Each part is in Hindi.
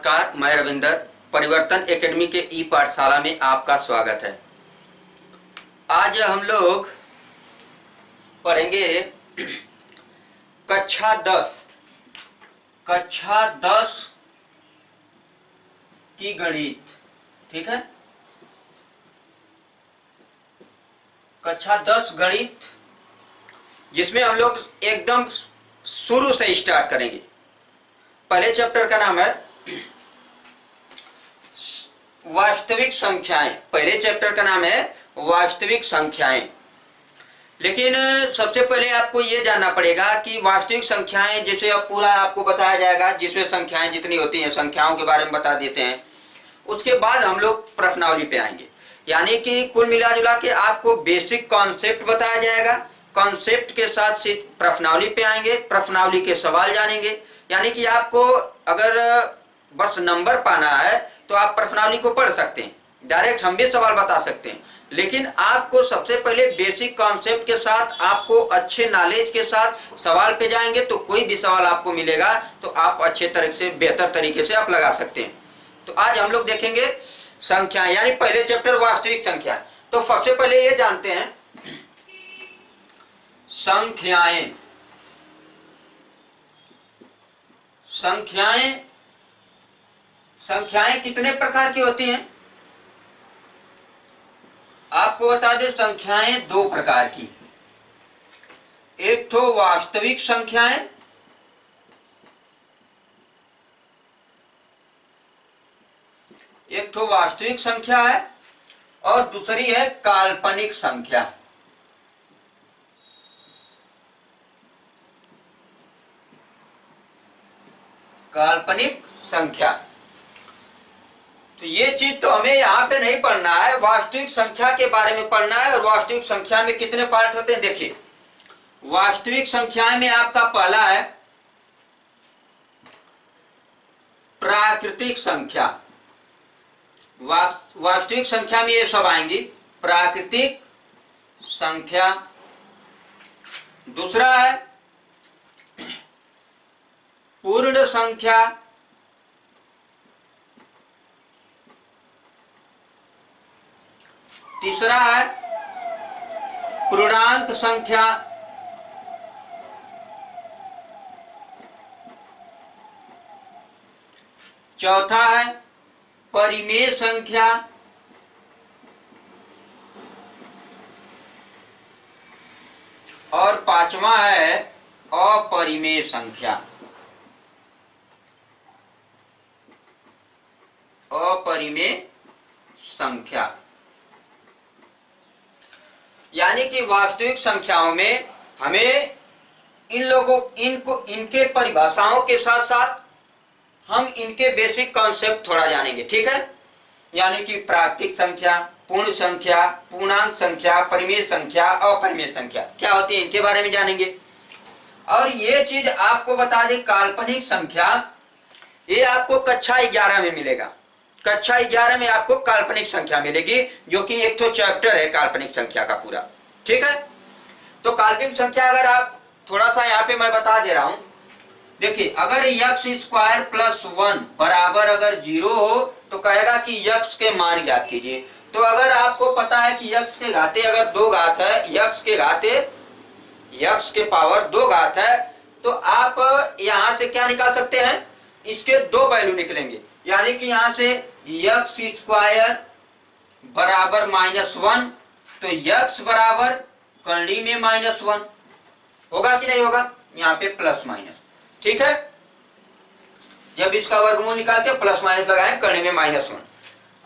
नमस्कार, मैं रविंदर। परिवर्तन एकेडमी के ई पाठशाला में आपका स्वागत है। आज हम लोग पढ़ेंगे कक्षा 10 की गणित। ठीक है, कक्षा 10 गणित, जिसमें हम लोग एकदम शुरू से स्टार्ट करेंगे। पहले चैप्टर का नाम है वास्तविक संख्याएं। पहले चैप्टर का नाम है वास्तविक संख्याएं। लेकिन सबसे पहले आपको ये जानना पड़ेगा कि वास्तविक संख्याएं, जैसे अब पूरा आपको बताया जाएगा, जिसमें संख्याएं जितनी होती हैं संख्याओं के बारे में बता देते हैं। उसके बाद हम लोग प्रश्नावली पे आएंगे, यानी कि कुल मिला जुला के आपको बेसिक कॉन्सेप्ट बताया जाएगा। कॉन्सेप्ट के साथ प्रश्नावली पे आएंगे, प्रश्नावली के सवाल जानेंगे। यानी कि आपको अगर बस नंबर पाना है तो आप प्रश्नावली को पढ़ सकते हैं, डायरेक्ट हम भी सवाल बता सकते हैं। लेकिन आपको सबसे पहले बेसिक कॉन्सेप्ट के साथ, आपको अच्छे नॉलेज के साथ सवाल पे जाएंगे तो कोई भी सवाल आपको मिलेगा तो आप अच्छे तरह से, बेहतर तरीके से आप लगा सकते हैं। तो आज हम लोग देखेंगे संख्या, यानी पहले चैप्टर वास्तविक संख्या। तो सबसे पहले ये जानते हैं संख्याएं। संख्याएं कितने प्रकार की होती हैं? आपको बता दें, संख्याएं दो प्रकार की। एक तो वास्तविक संख्याएं, एक तो वास्तविक संख्या है और दूसरी है काल्पनिक संख्या। काल्पनिक संख्या, तो ये चीज तो हमें यहाँ पे नहीं पढ़ना है, वास्तविक संख्या के बारे में पढ़ना है। और वास्तविक संख्या में कितने पार्ट होते हैं? देखिए, वास्तविक संख्या में आपका पहला है प्राकृतिक संख्या। वास्तविक संख्या में ये सब आएंगी, प्राकृतिक संख्या। दूसरा है पूर्ण संख्या। तीसरा है पूर्णांक संख्या। चौथा है परिमेय संख्या। और पांचवा है अपरिमेय संख्या। अपरिमेय संख्या, यानी कि वास्तविक संख्याओं में हमें इनके परिभाषाओं के साथ साथ हम इनके बेसिक कॉन्सेप्ट थोड़ा जानेंगे। ठीक है, यानी कि प्राकृतिक संख्या, पूर्ण संख्या, पूर्णांक संख्या, परिमेय संख्या, अपरिमेय संख्या क्या होती है, इनके बारे में जानेंगे। और ये चीज आपको बता दें, काल्पनिक संख्या, ये आपको कक्षा 11 में मिलेगा। कक्षा 11 में आपको काल्पनिक संख्या मिलेगी, जो कि एक तो चैप्टर है काल्पनिक संख्या का पूरा। ठीक है, तो काल्पनिक संख्या अगर आप थोड़ा सा यहाँ पे मैं बता दे रहा हूं। देखिए, अगर x² + 1 बराबर अगर 0 हो तो कहेगा कि x के मान ज्ञात कीजिए। तो अगर आपको पता है कि x के घाते अगर 2 घात है, x के पावर 2 घात है, तो आप यहां से क्या निकाल सकते हैं, इसके 2 वैल्यू निकलेंगे। यानी कि यहां से x² बराबर -1, तो x बराबर करनी में -1 होगा कि नहीं होगा, यहाँ पे प्लस माइनस। ठीक है, जब इसका वर्गमूल निकालते हैं प्लस माइनस लगाए, करनी में -1।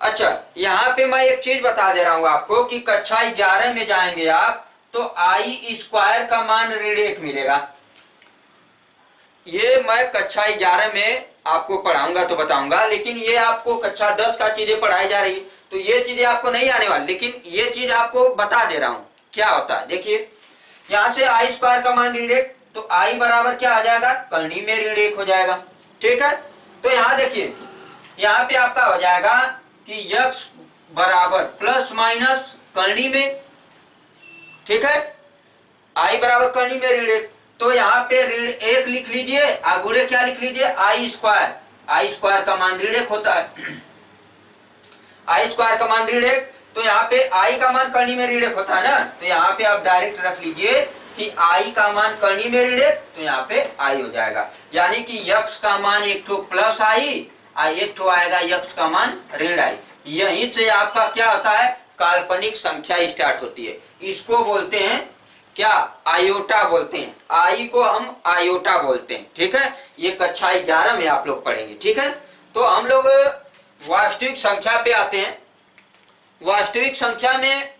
अच्छा, यहाँ पे मैं एक चीज बता दे रहा हूं आपको कि कक्षा 11 में जाएंगे आप तो i² का मान ऋण 1 मिलेगा। ये मैं कक्षा 11 में आपको पढ़ाऊंगा तो बताऊंगा, लेकिन ये आपको कक्षा 10 का चीजें पढ़ाई जा रही है तो ये चीजें आपको नहीं आने वाली, लेकिन ये चीज आपको बता दे रहा हूं क्या होता है। देखिए, यहां से i² का मान ऋण 1, तो i बराबर क्या आ जाएगा, करनी में ऋण 1 हो जाएगा। ठीक है, तो यहां देखिए, यहां पे आपका हो जाएगा कि x बराबर प्लस माइनस करनी में। ठीक है, i बराबर करनी में ऋण 1, तो यहाँ पे ऋण 1 लिख लीजिए, आगुड़े क्या लिख लीजिए, i²। आई स्क्वायर का मान ऋण 1 होता है। आई स्क्वायर का मान ऋण 1, तो यहाँ पे आई का मान करनी में ऋण 1 होता है ना, तो यहाँ पे आप डायरेक्ट रख लीजिए कि आई का मान करनी में ऋण 1, तो यहाँ पे आई हो जाएगा। यानी कि यक्स का मान एक तो प्लस आई, एक तो आएगा यक्स का मान ऋण आई। यहीं से आपका क्या होता है, काल्पनिक संख्या स्टार्ट होती है। इसको बोलते हैं क्या, आयोटा बोलते हैं। आई को हम आयोटा बोलते हैं, ठीक है। ये कक्षा 11 में आप लोग पढ़ेंगे, ठीक है। तो हम लोग वास्तविक संख्या पे आते हैं। वास्तविक संख्या में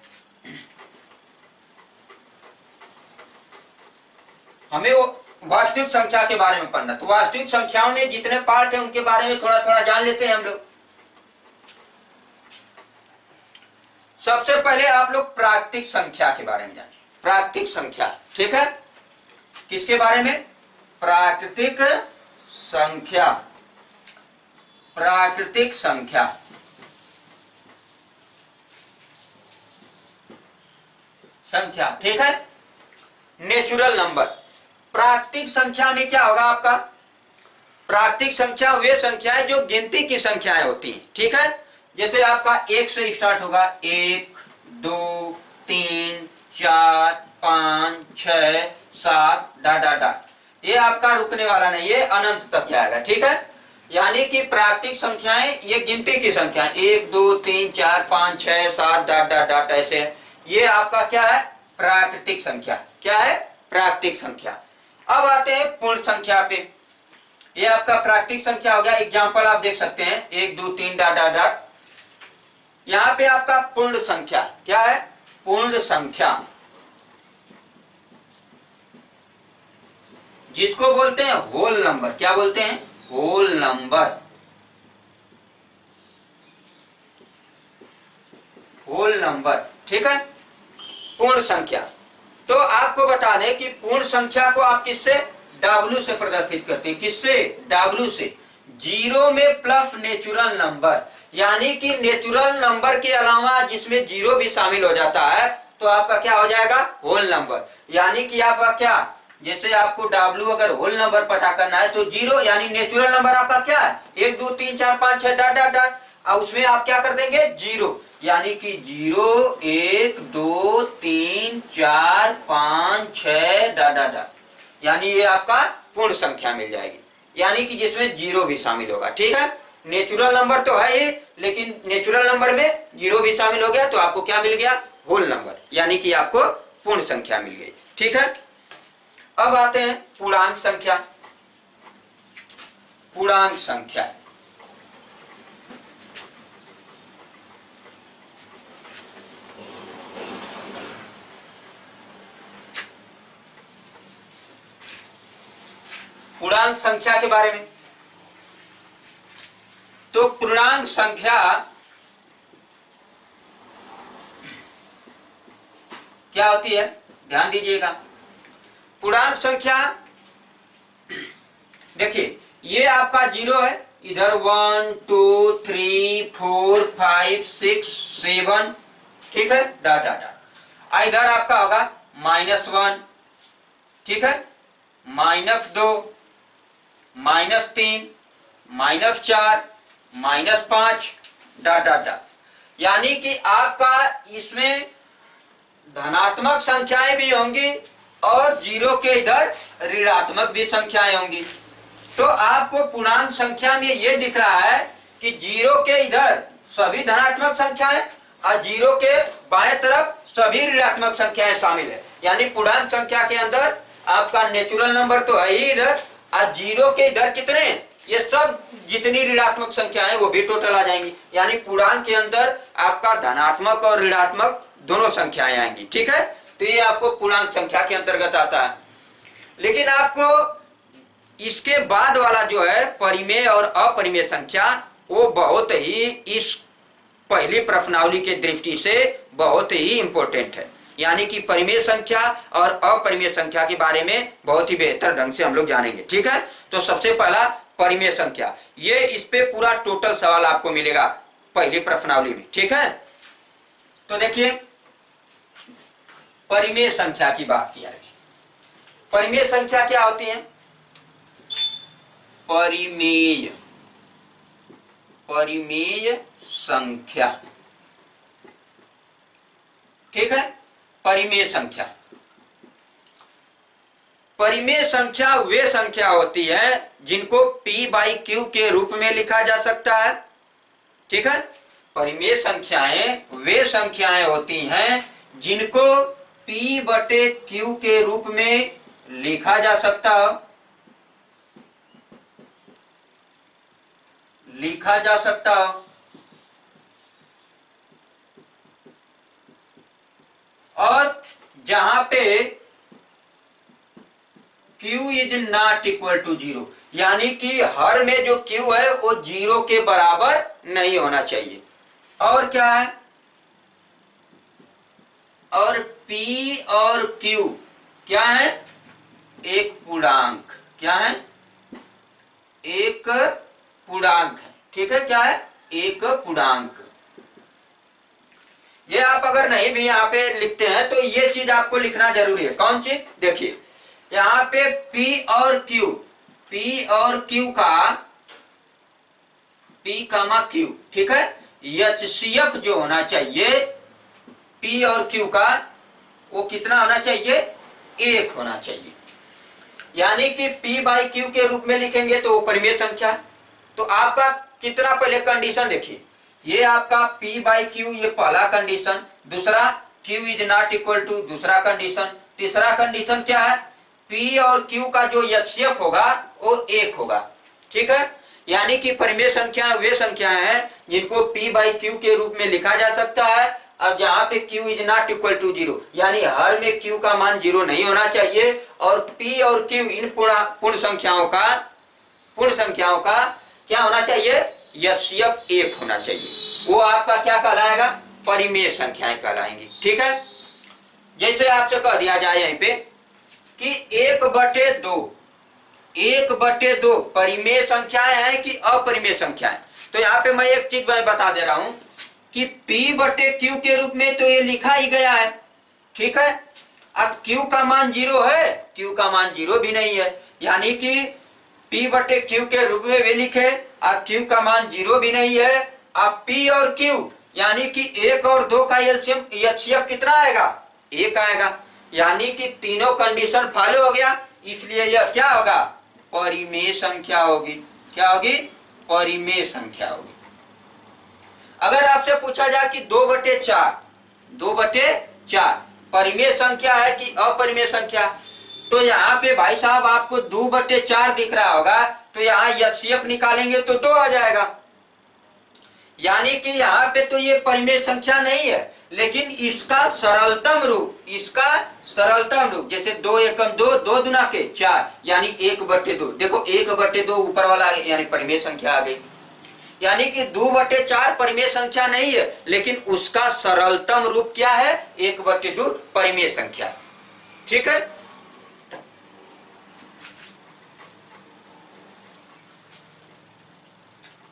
हमें वास्तविक संख्या के बारे में पढ़ना, तो वास्तविक संख्याओं में जितने पार्ट हैं उनके बारे में थोड़ा थोड़ा जान लेते हैं हम लोग। सबसे पहले आप लोग प्राकृतिक संख्या के बारे में जानें। प्राकृतिक संख्या, ठीक है। किसके बारे में, प्राकृतिक संख्या। प्राकृतिक संख्या, संख्या, ठीक है। Natural number. प्राकृतिक संख्या में क्या होगा आपका, प्राकृतिक संख्या वे संख्याएं जो गिनती की संख्याएं होती हैं, ठीक है। जैसे आपका 1 से स्टार्ट होगा, 1 2 3 4 5 6 7 डॉट डॉट डॉट, ये आपका रुकने वाला नहीं, ये अनंत तक जाएगा, ठीक है। यानी कि प्राकृतिक संख्याएं ये गिनती की संख्या, 1 2 3 4 5 6 7 डॉट डॉट डॉट ऐसे, ये आपका क्या है, प्राकृतिक संख्या। क्या है, प्राकृतिक संख्या। अब आते हैं पूर्ण संख्या पे। ये आपका प्राकृतिक संख्या हो गया। एग्जाम्पल आप देख सकते हैं, 1 2 3 डॉट डॉट डॉट। यहां पे आपका पूर्ण संख्या क्या है, पूर्ण संख्या, जिसको बोलते हैं होल नंबर। क्या बोलते हैं, होल नंबर। होल नंबर, ठीक है। पूर्ण संख्या, तो आपको बता दें कि पूर्ण संख्या को आप किससे, W से प्रदर्शित करते हैं। किससे, W से। जीरो में प्लस नेचुरल नंबर, यानी कि नेचुरल नंबर के अलावा जिसमें जीरो भी शामिल हो जाता है तो आपका क्या हो जाएगा, होल नंबर। यानी कि आपका क्या, जैसे आपको W अगर होल नंबर पता करना है तो जीरो यानी नेचुरल नंबर आपका क्या है, 1 2 3 4 5 6 डॉट डॉट डॉट, और उसमें आप क्या कर देंगे, जीरो। यानी कि 0 1 2 3 4 5 6 डॉट डॉट डॉट, यानी ये आपका पूर्ण संख्या मिल जाएगी, यानी कि जिसमें जीरो भी शामिल होगा, ठीक है। नेचुरल नंबर तो है ही, लेकिन नेचुरल नंबर में जीरो भी शामिल हो गया तो आपको क्या मिल गया, होल नंबर, यानी कि आपको पूर्ण संख्या मिल गई, ठीक है। अब आते हैं पूर्णांक संख्या। पूर्णांक संख्या, पूर्णांक संख्या के बारे में, तो पूर्णांक संख्या क्या होती है, ध्यान दीजिएगा। पूर्णांक संख्या देखिए, ये आपका जीरो है, इधर 1 2 3 4 5 6 7, ठीक है, डॉट डॉट डॉट। इधर आपका होगा -1, ठीक है, -2 -3 -4 -5 डॉट डॉट डॉट। यानी कि आपका इसमें धनात्मक संख्याएं भी होंगी और जीरो के इधर ऋणात्मक भी संख्याएं होंगी। तो आपको पूर्णांक संख्या में ये दिख रहा है कि जीरो के इधर सभी धनात्मक संख्याएं और जीरो के बाएं तरफ सभी ऋणात्मक संख्याएं शामिल है। यानी पूर्णांक संख्या के अंदर आपका नेचुरल नंबर तो है ही इधर, और जीरो के इधर कितने, ये सब जितनी ऋणात्मक संख्याएं वो भी टोटल आ जाएंगी। यानी पूर्णांक के अंदर आपका धनात्मक और ऋणात्मक दोनों संख्याएं आएंगी, ठीक है। तो ये आपको पूर्णांक संख्या के अंतर्गत आता है। लेकिन आपको इसके बाद वाला जो है परिमेय और अपरिमेय संख्या, वो बहुत ही इस पहली प्रश्नावली के दृष्टि से बहुत ही इंपॉर्टेंट है। यानी कि परिमेय संख्या और अपरिमेय संख्या के बारे में बहुत ही बेहतर ढंग से हम लोग जानेंगे, ठीक है। तो सबसे पहला परिमेय संख्या, ये इस पे पूरा टोटल सवाल आपको मिलेगा पहली प्रश्नावली में, ठीक है। तो देखिए, परिमेय संख्या की बात की जाएगी। परिमेय संख्या क्या होती है, परिमेय परिमेय संख्या। ठीक है, परिमेय संख्या। परिमेय संख्या वे संख्या होती है जिनको p बाई क्यू के रूप में लिखा जा सकता है। ठीक है, परिमेय संख्याएं वे संख्याएं होती हैं जिनको p बटे क्यू के रूप में लिखा जा सकता हो, लिखा जा सकता हो। और जहां पे q is not equal to zero, यानी कि हर में जो q है वो जीरो के बराबर नहीं होना चाहिए। और क्या है, और p और q क्या है, एक पूर्णांक। क्या है, एक पूर्णांक है। ठीक है, क्या है, एक पूर्णांक। ये आप अगर नहीं भी यहाँ पे लिखते हैं तो ये चीज आपको लिखना जरूरी है। कौन चीज, देखिए यहाँ पे P और Q का P, Q, ठीक है, HCF जो होना चाहिए P और Q का वो कितना होना चाहिए, 1 होना चाहिए। यानी कि P बाई Q के रूप में लिखेंगे तो वो परिमेय संख्या। तो आपका कितना, पहले कंडीशन देखिए, ये आपका P बाई Q ये पहला कंडीशन, दूसरा Q is not equal to दूसरा कंडीशन, तीसरा कंडीशन क्या है, P और Q का जो HCF होगा वो 1 होगा। ठीक है, यानी कि परिमेय संख्या वे संख्याएं हैं जिनको P बाई Q के रूप में लिखा जा सकता है। अब जहां पे Q is not equal to zero, यानी हर में Q का मान जीरो नहीं होना चाहिए। और P और Q इन पूर्ण संख्याओं का क्या होना चाहिए, HCF 1 होना चाहिए। वो आपका क्या कहलाएगा, परिमेय संख्याएं कहलाएंगी। ठीक है, जैसे आपसे कह दिया जाए यहीं पे कि 1/2 परिमेय संख्याएं हैं कि अपरिमेय संख्याएं। तो यहाँ पे मैं एक चीज मैं बता दे रहा हूं कि P बटे Q के रूप में तो ये लिखा ही गया है। ठीक है, अब Q का मान 0 है, Q का मान 0 भी नहीं है, यानी कि P बटे Q के रूप में भी लिखे, अब Q का मान 0 भी नहीं है। अब P और Q यानी कि 1 और 2 का HCF कितना आएगा, 1 आएगा। यानी कि तीनों कंडीशन फॉलो हो गया, इसलिए यह क्या होगा, परिमेय संख्या होगी। क्या होगी, परिमेय संख्या होगी। अगर आपसे पूछा जाए कि 2/4 परिमेय संख्या है कि अपरिमेय संख्या, तो यहाँ पे भाई साहब आपको 2/4 दिख रहा होगा, तो यहाँ HCF निकालेंगे तो 2 आ जाएगा। यानी कि यहाँ पे तो ये परिमेय संख्या नहीं है, लेकिन इसका सरलतम रूप जैसे 2 एकम 2, 2 दुना के 4, यानी 1/2। देखो 1/2 ऊपर वाला यानी परिमेय संख्या आ गई। यानी कि 2/4 परिमेय संख्या नहीं है, लेकिन उसका सरलतम रूप क्या है, 1/2 परिमेय संख्या। ठीक है,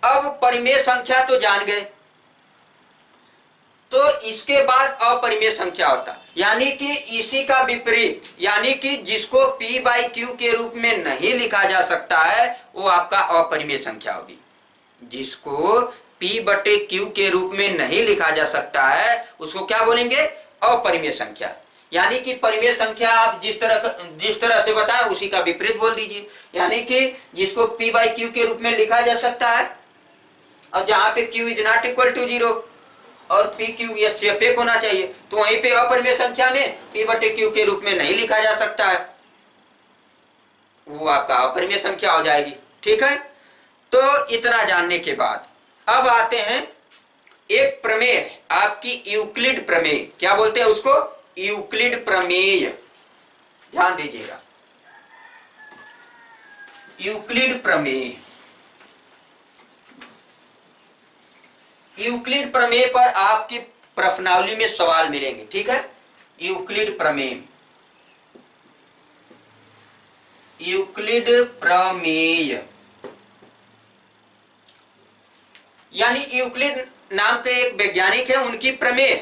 अब परिमेय संख्या तो जान गए, तो इसके बाद अपरिमेय संख्या होता, यानी कि इसी का विपरीत, यानी कि जिसको P बाई Q के रूप में नहीं लिखा जा सकता है वो आपका अपरिमेय संख्या होगी। जिसको P बटे Q के रूप में नहीं लिखा जा सकता है उसको क्या बोलेंगे, अपरिमेय संख्या। यानी कि परिमेय संख्या आप जिस तरह से बताएं उसी का विपरीत बोल दीजिए। यानी कि जिसको P बाई Q के रूप में लिखा जा सकता है, और जहां पे Q is not equal to zero और PQ HCF 1 होना चाहिए, तो वहीं पे अपरिमेय संख्या में P बटे Q के रूप में नहीं लिखा जा सकता है, वो आपका अपरिमेय संख्या हो जाएगी। ठीक है, तो इतना जानने के बाद अब आते हैं एक प्रमेय, आपकी यूक्लिड प्रमेय। क्या बोलते हैं उसको, यूक्लिड प्रमेय। ध्यान दीजिएगा, यूक्लिड प्रमेय। यूक्लिड प्रमेय पर आपकी प्रश्नावली में सवाल मिलेंगे। ठीक है, यूक्लिड प्रमेय, यूक्लिड प्रमेय यानी यूक्लिड नाम के एक वैज्ञानिक है, उनकी प्रमेय।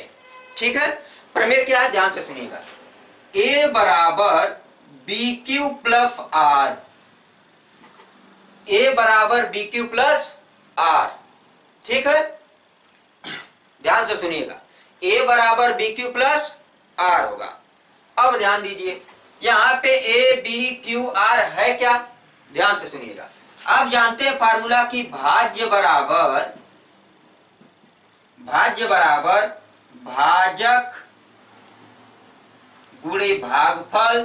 ठीक है, प्रमेय क्या है, ध्यान से सुनिएगा। A बराबर BQ प्लस R, A बराबर BQ प्लस R, ठीक है, ध्यान से सुनिएगा, a बराबर बी क्यू प्लस आर होगा। अब ध्यान दीजिए, यहाँ पे ए बी क्यू आर है क्या, ध्यान से सुनिएगा। आप जानते हैं फार्मूला की भाज्य बराबर भाजक गुणे भागफल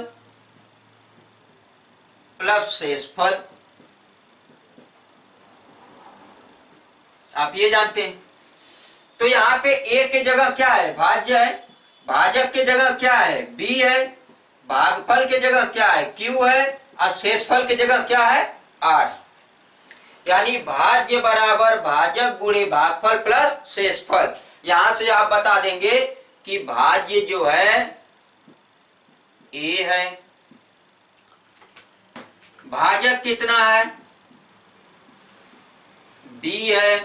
प्लस शेषफल, आप ये जानते हैं। तो यहाँ पे a की जगह क्या है, भाज्य है, भाजक की जगह क्या है, b है, भागफल की जगह क्या है, q है, और शेषफल की जगह क्या है, r। यानी भाज्य बराबर भाजक गुणे भागफल प्लस शेषफल। यहां से आप बता देंगे कि भाज्य जो है a है, भाजक कितना है, b है,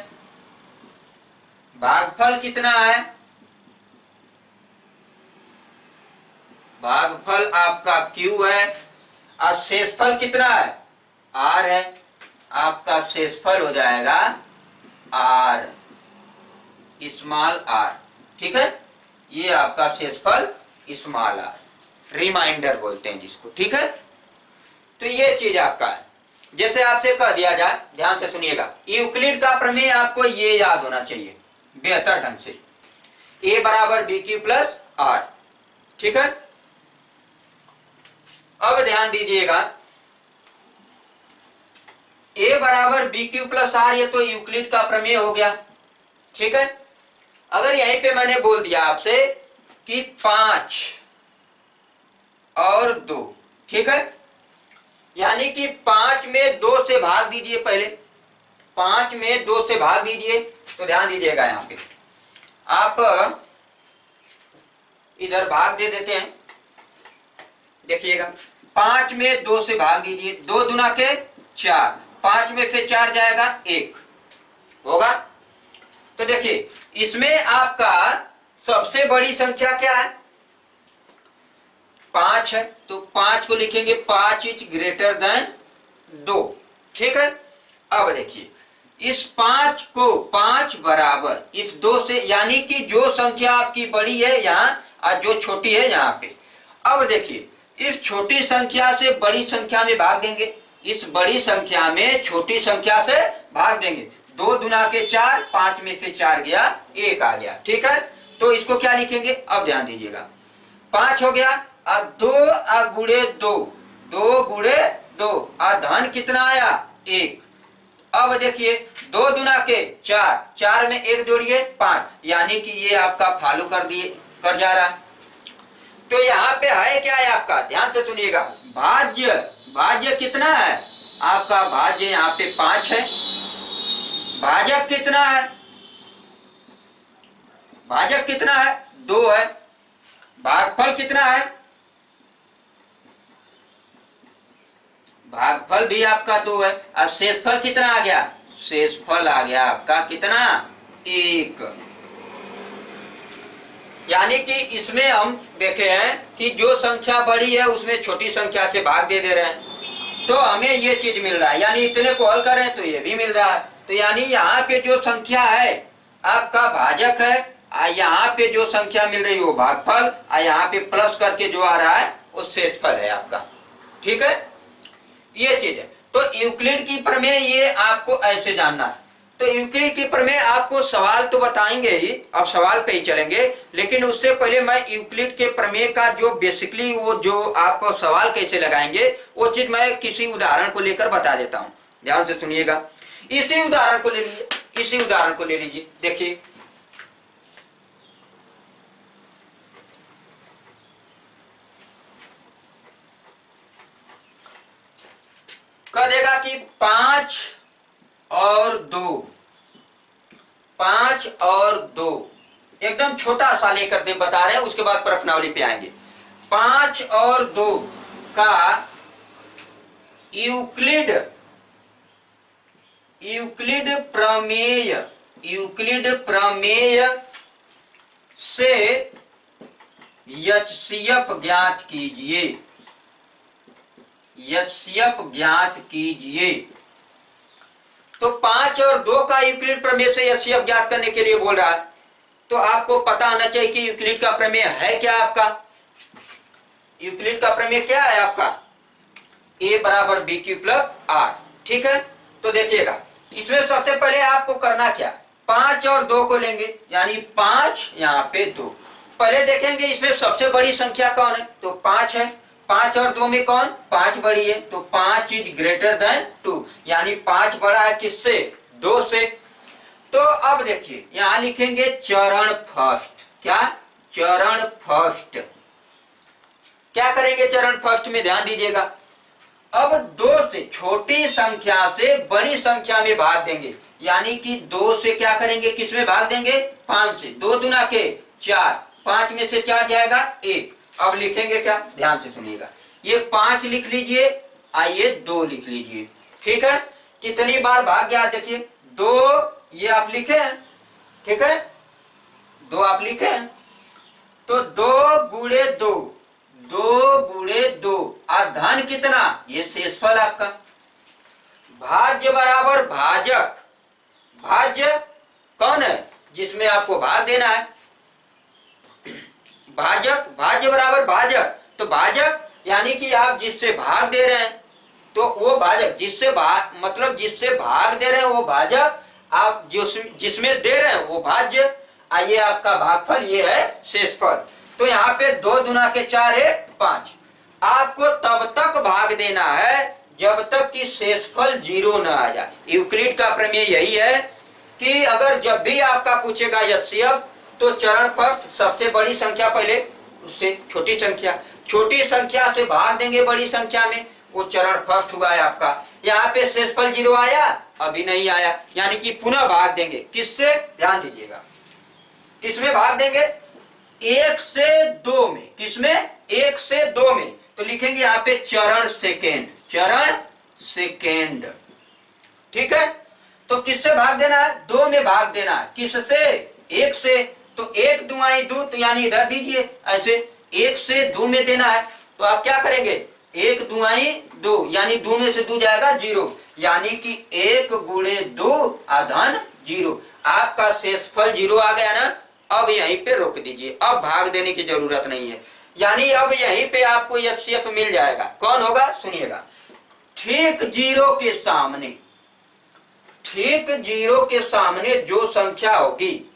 भागफल कितना है, भागफल आपका q है, और शेषफल कितना है, r है। आपका शेषफल हो जाएगा r, स्मॉल r, ठीक है, ये आपका शेषफल स्मॉल r, रिमाइंडर बोलते हैं जिसको, ठीक है। तो ये चीज आपका है, जैसे आपसे कह दिया जाए, ध्यान से सुनिएगा, यूक्लिड का प्रमेय आपको ये याद होना चाहिए बेहतर ढंग से, a बराबर बी क्यू प्लस आर, ठीक है। अब ध्यान दीजिएगा, a बराबर बी क्यू प्लस आर, ये तो यूक्लिड का प्रमेय हो गया, ठीक है। अगर यहीं पे मैंने बोल दिया आपसे कि 5 और 2, ठीक है, यानी कि 5 में 2 से भाग दीजिए, पहले 5 में 2 से भाग दीजिए। तो ध्यान दीजिएगा, यहां पे आप इधर भाग दे देते हैं, देखिएगा 5 में 2 से भाग दीजिए, 2 दुना के 4, 5 में से 4 जाएगा 1 होगा। तो देखिए इसमें आपका सबसे बड़ी संख्या क्या है, 5 है, तो 5 को लिखेंगे 5 इज ग्रेटर देन 2, ठीक है। अब देखिए इस 5 को 5 बराबर इस 2 से, यानी कि जो संख्या आपकी बड़ी है यहाँ और जो छोटी है यहाँ पे। अब देखिए इस छोटी संख्या से बड़ी संख्या में भाग देंगे, इस बड़ी संख्या में छोटी संख्या से भाग देंगे, 2 दुना के 4, 5 में से 4 गया, 1 आ गया, ठीक है। तो इसको क्या लिखेंगे, अब ध्यान दीजिएगा, 5 हो गया, और 2 गुणे 2, 2 गुणे 2, और धन कितना आया, 1। अब देखिए 2 दुना के 4, 4 में 1 जोड़िए 5, यानी कि ये आपका फॉलो कर जा रहा है। तो यहाँ पे है क्या है आपका, ध्यान से सुनिएगा, भाज्य कितना है आपका, भाज्य यहाँ पे 5 है, भाजक कितना है, भाजक कितना है, 2 है, भागफल कितना है, भागफल भी आपका 2 है, और शेषफल कितना आ गया, शेषफल आ गया आपका कितना, 1। यानी कि इसमें हम देखे हैं कि जो संख्या बड़ी है उसमें छोटी संख्या से भाग दे रहे हैं, तो हमें ये चीज मिल रहा है, यानी इतने को हल करें तो ये भी मिल रहा है। तो यानी यहाँ पे जो संख्या है आपका भाजक है, यहाँ पे जो संख्या मिल रही है वो भागफल, और यहाँ पे प्लस करके जो आ रहा है वो शेषफल है आपका, ठीक है, ये चीज है। तो यूक्लिड की प्रमेय ये आपको ऐसे जानना है। तो यूक्लिड की प्रमेय आपको सवाल तो बताएंगे ही, अब सवाल पे ही चलेंगे, लेकिन उससे पहले मैं यूक्लिड के प्रमेय का जो बेसिकली वो जो आप सवाल कैसे लगाएंगे वो चीज मैं किसी उदाहरण को लेकर बता देता हूं, ध्यान से सुनिएगा। इसी उदाहरण को ले लीजिए, देखिए कह देगा कि 5 और 2, 5 और 2, एकदम छोटा सा लेकर दे बता रहे हैं, उसके बाद प्रश्नावली पे आएंगे। 5 और 2 का यूक्लिड प्रमेय से एचसीएफ ज्ञात कीजिए, एचसीएफ ज्ञात कीजिए। तो 5 और 2 का यूक्लिड प्रमेय से एचसीएफ ज्ञात करने के लिए बोल रहा है। तो आपको पता होना चाहिए कि यूक्लिड का प्रमेय है क्या आपका। यूक्लिड का प्रमेय क्या है आपका, ए बराबर बी क्यू प्लस आर। ठीक है, तो देखिएगा इसमें सबसे पहले आपको करना क्या, 5 और 2 को लेंगे, यानी 5 यहाँ पे 2। पहले देखेंगे इसमें सबसे बड़ी संख्या कौन है, तो 5 है। 5 और 2 में कौन, 5 बड़ी है, तो 5 इज ग्रेटर देन 2, यानी 5 बड़ा है किससे, 2 से। तो अब देखिए यहां लिखेंगे चरण फर्स्ट। क्या, चरण फर्स्ट। क्या करेंगे चरण फर्स्ट में, ध्यान दीजिएगा। अब 2 से छोटी संख्या से बड़ी संख्या में भाग देंगे, यानी कि 2 से क्या करेंगे, किस में भाग देंगे, 5 से। 2 दूना के 4, 5 में से 4 जाएगा 1। अब लिखेंगे क्या, ध्यान से सुनिएगा, ये 5 लिख लीजिए, आइए 2 लिख लीजिए। ठीक है, कितनी बार भाग गया देखिए, 2 ये आप लिखे हैं, ठीक है, 2 आप लिखे हैं, तो 2 गुणे 2, 2 गुणे 2 और धन कितना, ये शेषफल आपका। भाज्य बराबर भाजक, भाज्य कौन है, जिसमें आपको भाग देना है, भाजक, भाज्य बराबर भाजक। तो भाजक यानी कि आप जिससे भाग दे रहे हैं, तो वो भाजक, जिससे भाग मतलब जिससे भाग दे रहे हैं वो भाजक, आप जिसमें दे रहे हैं वो भाज्य, ये आपका भागफल, ये है शेषफल। तो यहाँ पे 2 दुना के 4 है 5। आपको तब तक भाग देना है जब तक कि शेषफल 0 न आ जाए। यूक्लिड का प्रमेय यही है कि अगर जब भी आपका पूछेगा एचसीएफ, तो चरण फर्स्ट सबसे बड़ी संख्या पहले, उससे छोटी संख्या, छोटी संख्या से भाग देंगे बड़ी संख्या में, वो चरण फर्स्ट हुआ है आपका। यहाँ पे शेषफल 0 आया, अभी नहीं आया, यानी कि पुनः भाग देंगे, किससे, ध्यान दीजिएगा, किसमें भाग देंगे, 1 से 2 में। किसमें, 1 से 2 में। तो लिखेंगे यहाँ पे चरण सेकेंड, चरण सेकेंड। ठीक है, तो किससे भाग देना है, 2 में भाग देना है, किससे, 1 से। तो 1 दुआई 2, तो यानी इधर दीजिए ऐसे, 1 से 2 में देना है, तो आप क्या करेंगे, 1 दुआई 2, यानी 2 में से 2 जाएगा 0, यानी कि 1 गुणे 2 धन 0। आपका शेषफल 0 आ गया ना। अब यहीं पे रोक दीजिए, अब भाग देने की जरूरत नहीं है, यानी अब यहीं पे आपको एचसीएफ मिल जाएगा। कौन होगा, सुनिएगा, ठीक 0 के सामने, ठीक 0 के सामने जो संख्या होगी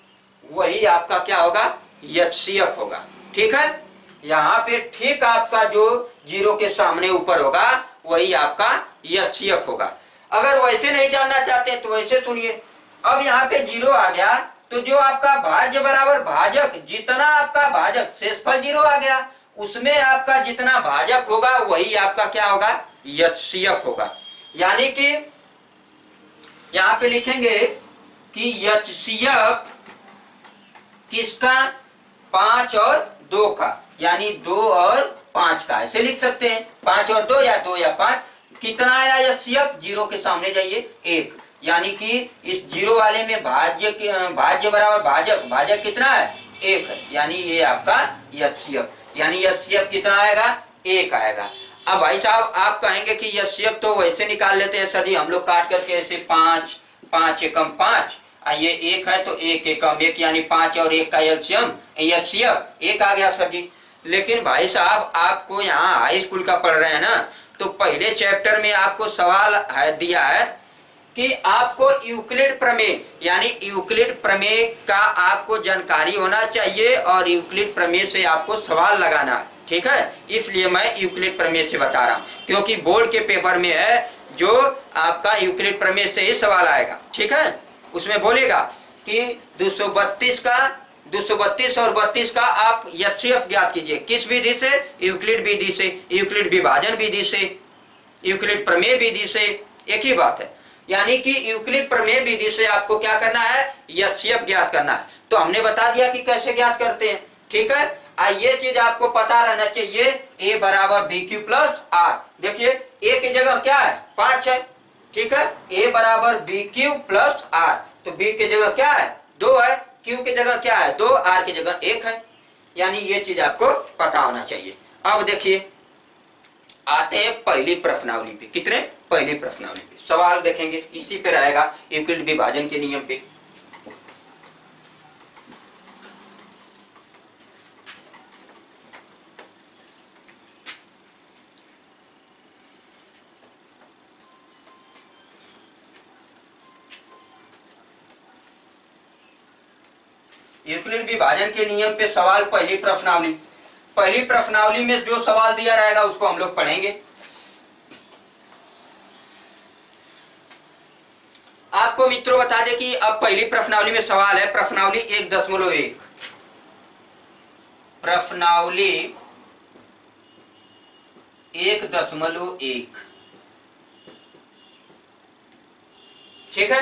वही आपका क्या होगा, एचसीएफ होगा। ठीक है, यहाँ पे ठीक आपका जो 0 के सामने ऊपर होगा वही आपका एचसीएफ होगा। अगर वैसे नहीं जानना चाहते तो वैसे सुनिए, अब यहाँ पे 0 आ गया, तो जो आपका भाज्य बराबर भाजक, जितना आपका भाजक, शेषफल 0 आ गया, उसमें आपका जितना भाजक होगा वही आपका क्या होगा, एचसीएफ होगा। यानी कि यहाँ पे लिखेंगे कि एचसीएफ किसका, 5 और 2 का, यानी 2 और 5 का, ऐसे लिख सकते हैं, 5 और 2 या 2 या 5। कितना आया एचसीएफ, 0 के सामने जाइए 1, यानी कि इस 0 वाले में भाज्य बराबर भाजक, भाजक कितना है, 1 है, यानी ये आपका एचसीएफ, यानी एचसीएफ कितना आएगा, 1 आएगा। अब भाई साहब आप कहेंगे कि एचसीएफ तो वैसे निकाल लेते हैं सर जी, हम लोग काट करके ऐसे 5, 5 एकम 5, ये 1 है तो 1 एकम 1, यानी 5 और 1 का एलसीएम एचसीएफ 1 आ गया सर जी। लेकिन भाई साहब आपको यहाँ हाई स्कूल का पढ़ रहे हैं ना, तो पहले चैप्टर में आपको सवाल दिया है कि आपको यूक्लिड प्रमेय, यानी यूक्लिड प्रमेय का आपको जानकारी होना चाहिए और यूक्लिड प्रमेय से आपको सवाल लगाना है। ठीक है, इसलिए मैं यूक्लिड प्रमेय से बता रहा हूँ, क्योंकि बोर्ड के पेपर में है जो आपका यूक्लिड प्रमेय से ही सवाल आएगा। ठीक है, उसमें बोलेगा कि 232 और 32 का आप एचसीएफ ज्ञात कीजिए, किस विधि से, यूक्लिड विधि से, यूक्लिड विभाजन विधि से, यूक्लिड प्रमेय विधि से, एक ही बात है। यानी कि यूक्लिड प्रमेय विधि से आपको क्या करना है, एचसीएफ ज्ञात करना है। तो हमने बता दिया कि कैसे ज्ञात करते हैं। ठीक है, ये चीज आपको पता रहना चाहिए, ए बराबर बी क्यू प्लस आर। देखिए ए की जगह क्या है, 5 है। ठीक है, ए बराबर बी क्यू प्लस आर, तो बी की जगह क्या है, 2 है, क्यू की जगह क्या है, 2, आर की जगह 1 है, यानी ये चीज आपको पता होना चाहिए। अब देखिए आते हैं पहली प्रश्नावली पे। कितने? पहली प्रश्नावली पे सवाल देखेंगे, इसी पे रहेगा यूक्लिड विभाजन के नियम पे। यूक्लिड विभाजन के नियम पे सवाल पहली प्रश्नावली। पहली प्रश्नावली में जो सवाल दिया रहेगा उसको हम लोग पढ़ेंगे। आपको मित्रों बता दें कि अब पहली प्रश्नावली में सवाल है प्रश्नावली 1.1। प्रश्नावली 1.1, ठीक है।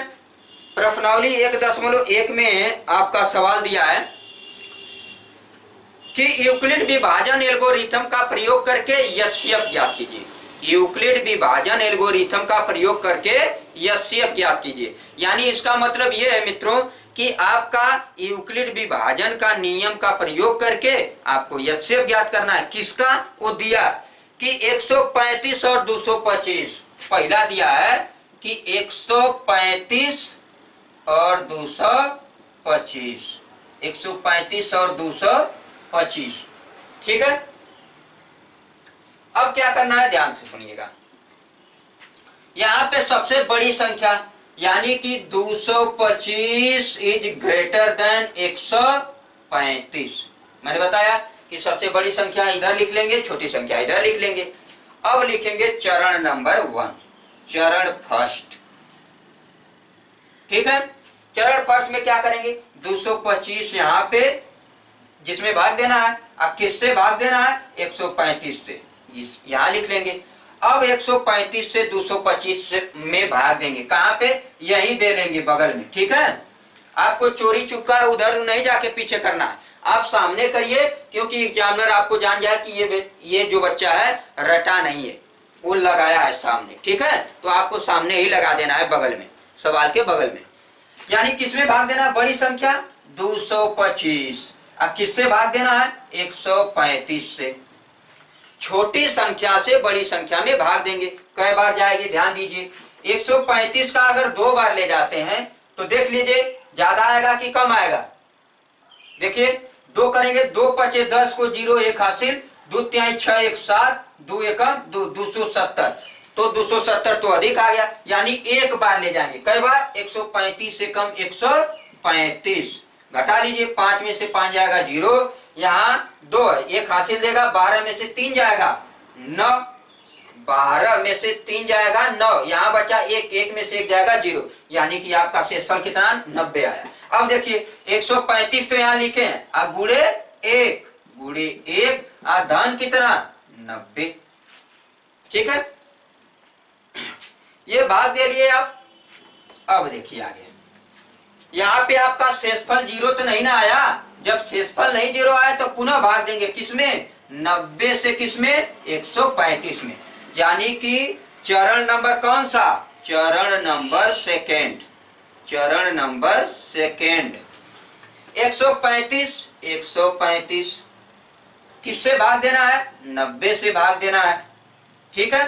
प्रश्नावली 1.1 में आपका सवाल दिया है कि यूक्लिड विभाजन एल्गोरिथम का प्रयोग करके एचसीएफ ज्ञात कीजिए। यूक्लिड विभाजन एल्गोरिथम का प्रयोग करके एचसीएफ ज्ञात कीजिए। यानी इसका मतलब यह है मित्रों कि आपका यूक्लिड विभाजन का नियम का प्रयोग करके आपको एचसीएफ ज्ञात करना है। किसका? वो दिया कि 135 और 225। पहला दिया है कि 135 और 225, 135 और 225, ठीक है। अब क्या करना है, ध्यान से सुनिएगा। यहां पे सबसे बड़ी संख्या यानी कि 225 इज ग्रेटर देन 135। मैंने बताया कि सबसे बड़ी संख्या इधर लिख लेंगे, छोटी संख्या इधर लिख लेंगे। अब लिखेंगे चरण नंबर 1, चरण फर्स्ट, ठीक है। चरण फर्स्ट में क्या करेंगे, 225 यहां पे जिसमें भाग देना है, अब किससे भाग देना है, 135 से, इस यहां लिख लेंगे। अब 135 से 225 में भाग देंगे, कहां पे, यहीं दे लेंगे बगल में, ठीक है। आपको चोरी चुक्का उधर नहीं जाके पीछे करना है, आप सामने करिए, क्योंकि एग्जामिनर आपको जान जाए कि ये जो बच्चा है रटा नहीं है, वो लगाया है सामने, ठीक है। तो आपको सामने ही लगा देना है, बगल में, सवाल के बगल में। यानी किसमें भाग देना है, बड़ी संख्या 225, अब किससे भाग देना है, 135 से। छोटी संख्या से बड़ी संख्या में भाग देंगे। कई बार जाएगी, ध्यान दीजिए। 135 का अगर 2 बार ले जाते हैं तो देख लीजिए ज्यादा आएगा कि कम आएगा। देखिए 2 करेंगे, 2 पचे 10 को 0 1 हासिल, 2 तिहाई 6 1 7, 2 एकम 270, तो 270 तो अधिक आ गया, यानी एक बार ले जाएंगे। कई बार, 135 से कम 135, घटा लीजिए, 5 में से 5 जाएगा 0, यहाँ 2 है, 1 हासिल देगा, 12 में से 3 जाएगा 9, 12 में से 3 जाएगा 9, यहाँ बचा 1, 1 में से 1 जाएगा 0, यानी कि आपका शेषफल कितना, 90 आया। अब देखिए 135 तो यहाँ लिखे हैं, अब गुणे 1, गुणे 1, धन कितना, 90, ठीक है। ये भाग दे लिए आप। अब देखिए आगे, यहाँ पे आपका शेषफल 0 तो नहीं ना आया। जब शेषफल नहीं 0 आया तो पुनः भाग देंगे, किसमें, 90 से, किसमें, 135 में। यानी कि चरण नंबर कौन सा, चरण नंबर सेकेंड, चरण नंबर सेकेंड। 135, 135 किससे भाग देना है, 90 से भाग देना है, ठीक है।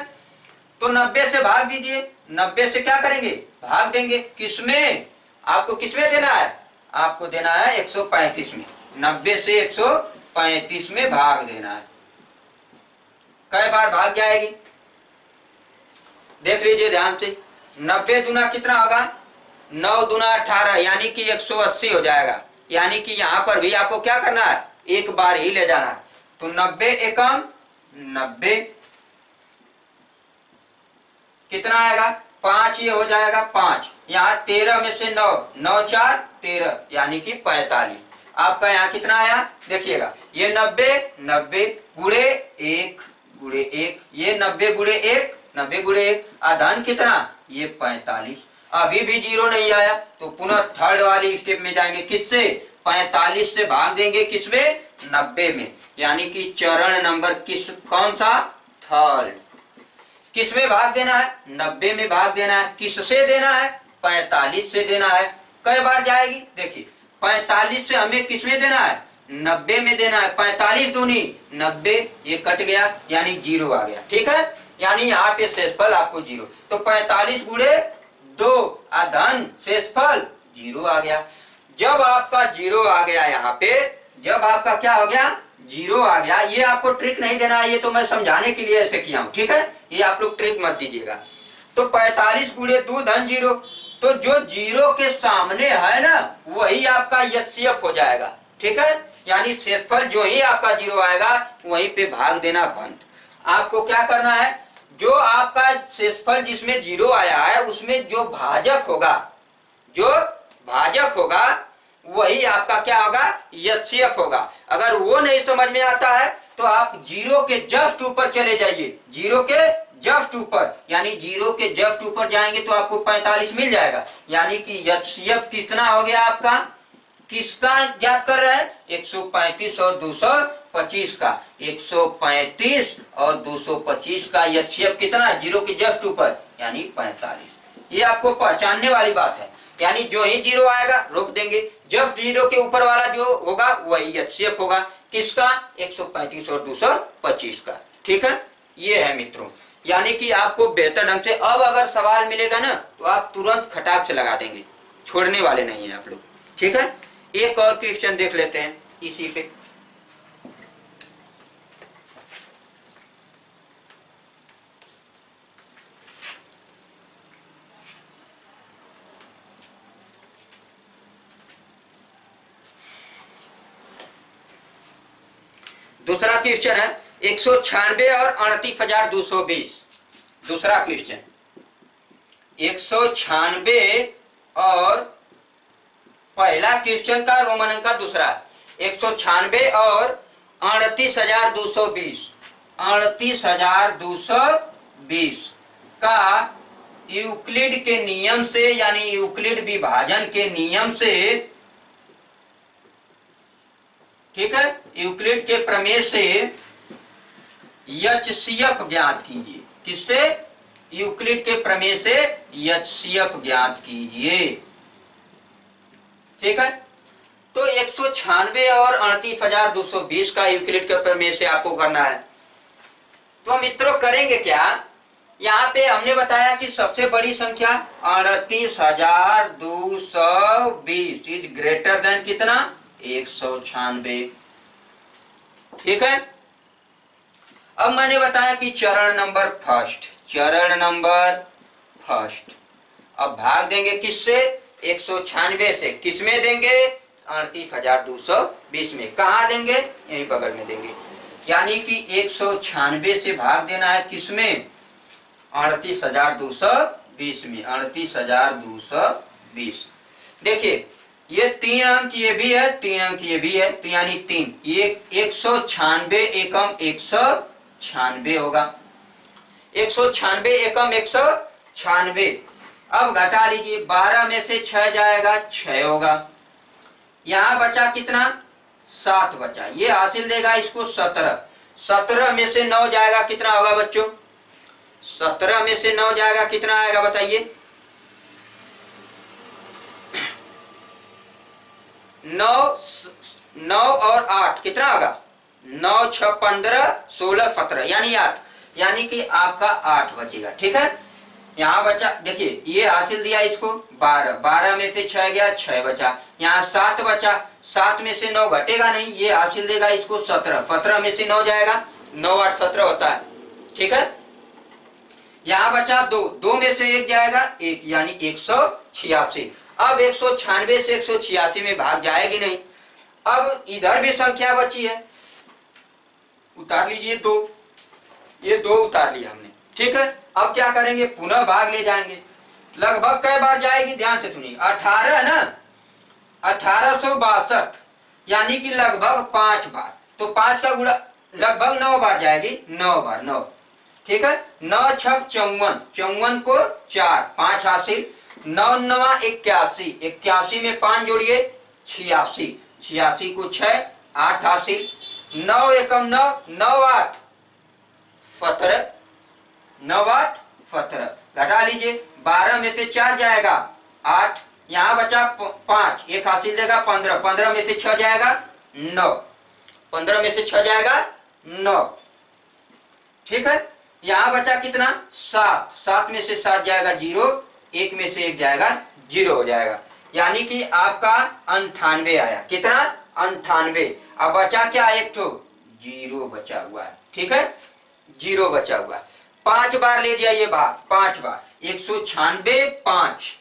तो 90 से भाग दीजिए, 90 से क्या करेंगे, भाग देंगे, किसमें, आपको किसमें देना है, आपको देना है 135 में। 90 से 135 में भाग देना है। कई बार भाग जाएगी, देख लीजिए ध्यान से। 90 दूना कितना होगा, 9 दूना 18, यानी कि 180 हो जाएगा। यानी कि यहां पर भी आपको क्या करना है, एक बार ही ले जाना है। तो 90 एकम 90, कितना आएगा, 5, ये हो जाएगा 5, यहाँ 13 में से 9, 9 4 13, यानी कि 45। आपका यहाँ कितना आया, देखिएगा, ये 90, 90 गुणे 1, गुणे 1, ये 90 गुणे 1, 90 गुणे 1, धन कितना, ये 45। अभी भी 0 नहीं आया, तो पुनः थर्ड वाली स्टेप में जाएंगे, किससे, 45 से भाग देंगे, किसमें, 90 में। यानी कि चरण नंबर कौन सा, थर्ड। किसमें भाग देना है, 90 में भाग देना है। किससे देना है, 45 से देना है। कई बार जाएगी, देखिए 45 से हमें किसमें देना है, 90 में देना है, 45 दूनी 90, ये कट गया यानी 0 आ गया। ठीक है, यानी यहाँ पे शेषफल आपको 0, तो 45 गुणे 2 धन शेषफल 0 आ गया। जब आपका 0 आ गया, यहाँ पे जब आपका क्या हो गया 0 आ गया, ये आपको ट्रिक नहीं देना है, ये तो मैं समझाने के लिए ऐसे किया हूं। ठीक है, ये आप लोग ट्रिक मत दीजिएगा। तो 45 गुणे 2 धन 0, तो जो 0 के सामने है ना वही आपका एचसीएफ हो जाएगा। ठीक है, यानी शेषफल जो ही आपका 0 आएगा वहीं पे भाग देना बंद। आपको क्या करना है, जो आपका शेषफल जिसमें 0 आया है उसमें जो भाजक होगा वही आपका क्या होगा एचसीएफ होगा। अगर वो नहीं समझ में आता है तो आप 0 के जस्ट ऊपर चले जाइए, 0 के जस्ट ऊपर, यानी 0 के जस्ट ऊपर जाएंगे तो आपको 45 मिल जाएगा। यानी कि एचसीएफ कितना हो गया आपका, किसका याद कर रहे हैं, 135 और 225 का, 135 और 225 का एचसीएफ कितना, 0 के जस्ट ऊपर यानी 45। ये आपको पहचानने वाली बात है, यानी जो ही 0 आएगा रोक देंगे, जस्ट 0 के ऊपर वाला जो होगा वही एचसीएफ होगा। किसका, 135 और 225 का। ठीक है, ये है मित्रों, यानी कि आपको बेहतर ढंग से, अब अगर सवाल मिलेगा ना तो आप तुरंत खटाक से लगा देंगे, छोड़ने वाले नहीं है आप लोग। ठीक है, एक और क्वेश्चन देख लेते हैं इसी पे। दूसरा क्वेश्चन है 196 और 38,220। दूसरा क्वेश्चन 196 और पहला क्वेश्चन का रोमन अंक का दूसरा 196 और 38,220, 38,220 का यूक्लिड के नियम से, यानी यूक्लिड विभाजन के नियम से, ठीक है, यूक्लिड के प्रमेय से एचसीएफ ज्ञात कीजिए। किससे, यूक्लिड के प्रमेय से एचसीएफ ज्ञात कीजिए। ठीक है, तो 196 और 38,220 का यूक्लिड के प्रमेय से आपको करना है। तो मित्रों करेंगे क्या, यहाँ पे हमने बताया कि सबसे बड़ी संख्या 38,220 इज ग्रेटर देन कितना, 196। ठीक है, अब मैंने बताया कि चरण नंबर फर्स्ट, अब भाग देंगे किससे, 196 से, किसमें देंगे, 38,220 में। कहा देंगे, यहीं बगल में देंगे, यानी कि 196 से भाग देना है किसमें, 38,220 में, 38,220। देखिए ये 3 अंक ये भी है, 3 अंक ये भी है, तो यानी 3, ये 196 एकम 196 होगा, 196 एकम 196। अब घटा लीजिए, 12 में से 6 जाएगा 6 होगा, यहाँ बचा कितना, 7 बचा, ये हासिल देगा इसको 17, 17 में से 9 जाएगा कितना होगा बच्चों, 17 में से 9 जाएगा कितना आएगा बताइए, 9 और 8 कितना होगा, 9 6 15 16 17 यानी 8, यानी कि आपका 8 बचेगा। ठीक है, यहाँ बचा, देखिए ये हासिल दिया इसको 12, 12 में से 6 गया 6 बचा, यहाँ 7 बचा, 7 में से 9 घटेगा नहीं, ये हासिल देगा इसको 17, 17 में से 9 जाएगा, 9 8 17 होता है। ठीक है, यहाँ बचा 2, 2 में से 1 जाएगा 1, यानी 186। अब 196 से 186 में भाग जाएगी नहीं, अब इधर भी संख्या बची है, उतार लीजिए 2, ये 2 उतार लिया हमने। ठीक है, अब क्या करेंगे, पुनः भाग ले जाएंगे, लगभग कई बार जाएगी, ध्यान से सुनिए, 18 ना, 1862, यानी कि लगभग 5 बार, तो 5 का गुणा लगभग 9 बार जाएगी, 9 बार 9। ठीक है, 9 6 54, 54 को 4, 5 हासिल, 9 9 81, 81 में 5 जोड़िए 86, 86 को 6 8 हासिल, 9 एकम 9, 9 8 17, 9 8 17, घटा लीजिए, 12 में से 4 जाएगा 8, यहाँ बचा 5, एक हासिल देगा 15, 15 में से 6 जाएगा 9, 15 में से 6 जाएगा 9, ठीक है। यहां बचा कितना 7, 7 में से 7 जाएगा 0, 1 में से 1 जाएगा 0 हो जाएगा, यानी कि आपका 98 आया। कितना 98। अब बचा क्या, एक तो 0 बचा हुआ है, ठीक है, 0 बचा हुआ है। 5 बार ले जाइए बाहर, 5 बार 196,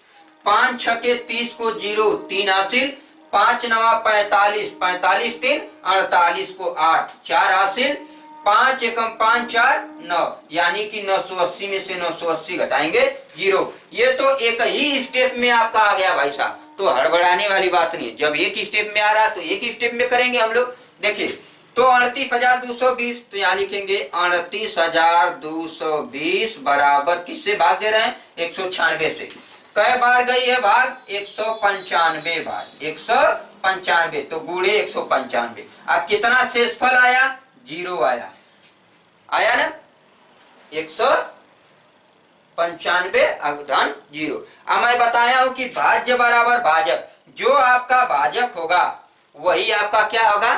5 6 के 30 को 0, 3 हासिल, 5 9 45, 45 3 48 को 8, 4 हासिल, 5 एकम 5 4 9, यानी कि 980 में से 980 घटाएंगे 0। ये तो एक ही स्टेप में आपका आ गया भाई साहब, तो हड़बड़ाने वाली बात नहीं है। जब एक स्टेप में आ रहा है तो एक स्टेप में करेंगे हम लोग। देखिए तो 38,220, तो यहाँ लिखेंगे 38,220 बराबर किससे भाग दे रहे हैं, 196 से। कई बार गई है भाग, 195 बार, 195, तो गुणे 195। अब कितना शेषफल आया, 0 आया, आया ना, 195 अवधन 0। अब मैं बताया हूं कि भाज्य बराबर भाजक, जो आपका भाजक होगा वही आपका क्या होगा,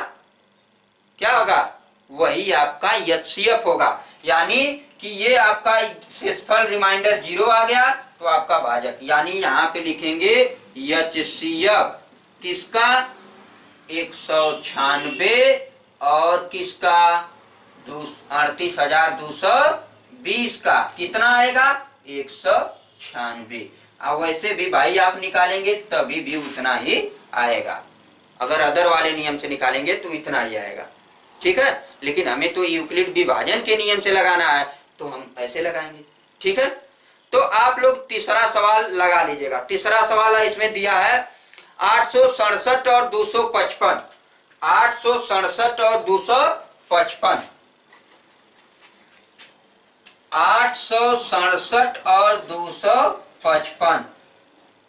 क्या होगा, वही आपका एचसीएफ होगा। यानी कि ये आपका शेषफल रिमाइंडर 0 आ गया तो आपका भाजक, यानी यहाँ पे लिखेंगे एचसीएफ किसका, 196 और किसका 38,220 का, कितना आएगा 196। अब वैसे भी भाई आप निकालेंगे तभी भी उतना ही आएगा, अगर अदर वाले नियम से निकालेंगे तो इतना ही आएगा, ठीक है। लेकिन हमें तो यूक्लिड विभाजन के नियम से लगाना है तो हम ऐसे लगाएंगे, ठीक है। तो आप लोग तीसरा सवाल लगा लीजिएगा। तीसरा सवाल है, इसमें दिया है 867 और 255, 867 और 255, 867 और 255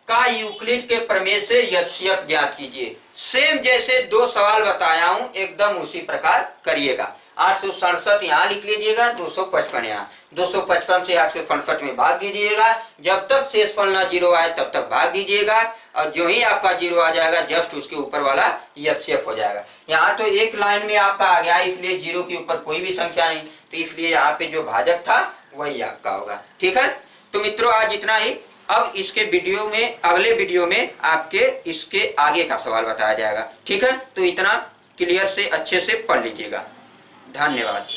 का यूक्लिड के प्रमेय से एचसीएफ ज्ञात कीजिए। सेम जैसे दो सवाल बताया हूं एकदम उसी प्रकार करिएगा। 867 यहाँ लिख लीजिएगा, 255 यहाँ, 255 से 867 में भाग दीजिएगा। जब तक शेषफल ना 0 आए तब तक भाग दीजिएगा, और जो ही आपका 0 आ जाएगा जस्ट उसके ऊपर वाला एचसीएफ हो जाएगा। यहाँ तो एक लाइन में आपका आ गया, इसलिए 0 के ऊपर कोई भी संख्या नहीं, तो इसलिए यहाँ पे जो भाजक था वही आपका होगा, ठीक है। तो मित्रों आज इतना ही। अब इसके वीडियो में, अगले वीडियो में आपके इसके आगे का सवाल बताया जाएगा, ठीक है। तो इतना क्लियर से अच्छे से पढ़ लीजिएगा। धन्यवाद।